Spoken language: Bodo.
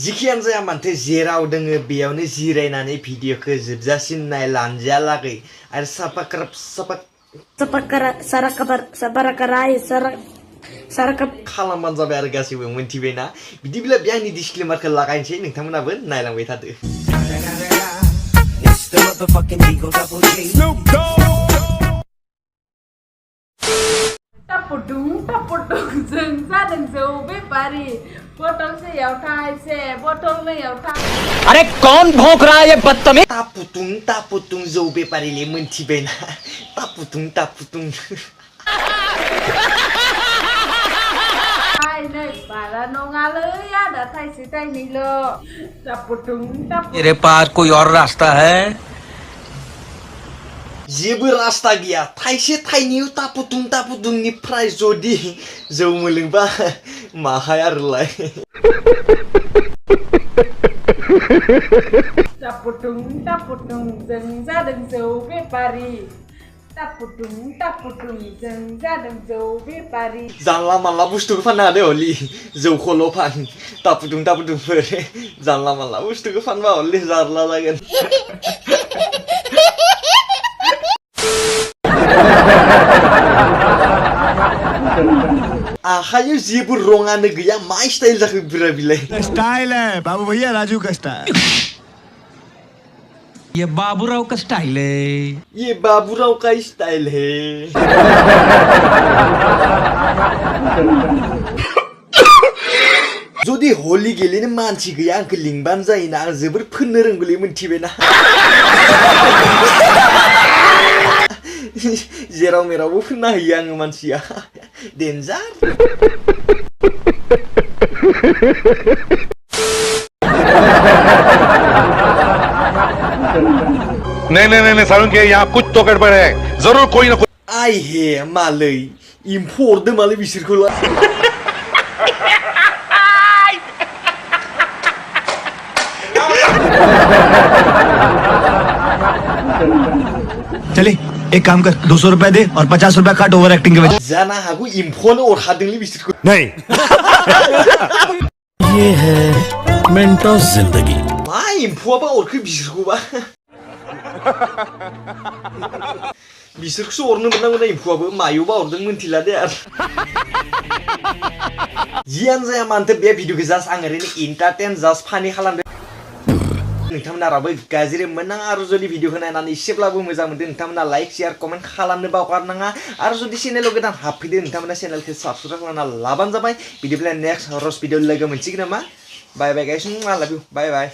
जिखियानो जाया मानोथो जेराव दोङो बेयावनो जिरायनानै भिडिअखौ जोबजासिम नाय लानजायालागै आरो खालामबानो जाबाय आरो गासैबो मोनथिबायना बिदिब्ला बे आंनि डिसक्लेमारखौ लागायनोसै नोंथांमोनाबो नायलांबाय थादो Tapudung जों जादों जौ बेपारी बोतल से उठाए से बोतल में उठा अरे कौन भौंक रहा है ये बदतमीज तापुतुं जौ बेपारीले मोनथिबायना तापुतुं ai नै बारा नङालै आदा थाइसे थाइनैल' tapudung मेरे पास कोई और रास्ता है जेबो रास्ता गैया थाइसे थाइनैयाव तापुतुंनिफ्राय जुदि जौ मोलोंबा माहाय आरोलाय tapudung जों जादों जौ बेपारी tapudung जों जादों जौ बेपारी जानला मानला बुस्थुखौ फाननो हादे हलि जौखौल' फान तापुतुंफोर जानला मानला बुस्थुखौ फानबा हलि जारला जागोन आखायाव जेबो रङानो गैया मा स्टाइल जाखो बिरा बिलाय स्टाइल है बाबू भैया राजू का स्टाइल ये बाबूराव का स्टाइल है ये बाबूराव का स्टाइल है जुदि होली गेलेनो मानसि गैया आंखौ लिंबानो जायोना आं जोबोर फोननो रोंगौलै मोनथिबायना जेराव मेरावबो फोनना होयो आङो मानसिया डेन्जार नहीं सारुण के यहाँ कुछ तो गड़बड़ है जरूर कोई ना कोई आइ हे मालै इम्फौ हरदों मालै बिसोरखौलाय चले एक काम कर 200 रुपए दे और 50 रुपए काट ओवर एक्टिंग के वजह जाना हागौ इम्फौआनो अरखादोंलै बिसोरखौ नहीं ये है मेंटोस जिंदगी मा एम्फौआबा अरखो बिसोरखौबा बिसोरखौसो अरनो मोननांगौ एम्फौआबो मायावबा अरदों मोनथिला दे आरो जियानो जाया मानोथो बे भिडिअखौ जास्ट आं ओरैनो एन्टारटेन जास्ट फानि खालामदों नोंथांमोना रावबो गाज्रि मोननाङा आरो जुदि भिडिअखौ नायनानै एसेब्लाबो मोजां मोनदों नोंथांमोना लाइक शेयार कमेन्ट खालामनो बावगारनाङा आरो जुदि चेनेलाव गोदान हाबफैदो नोंथांमोना चेनेलखौ साबस्क्राइब खालामना लाबानो जाबाय बिदिब्ला नेक्स्ट रस भिडिअ लोगो मोनसिगोन नामा bye bye guys I love you bye bye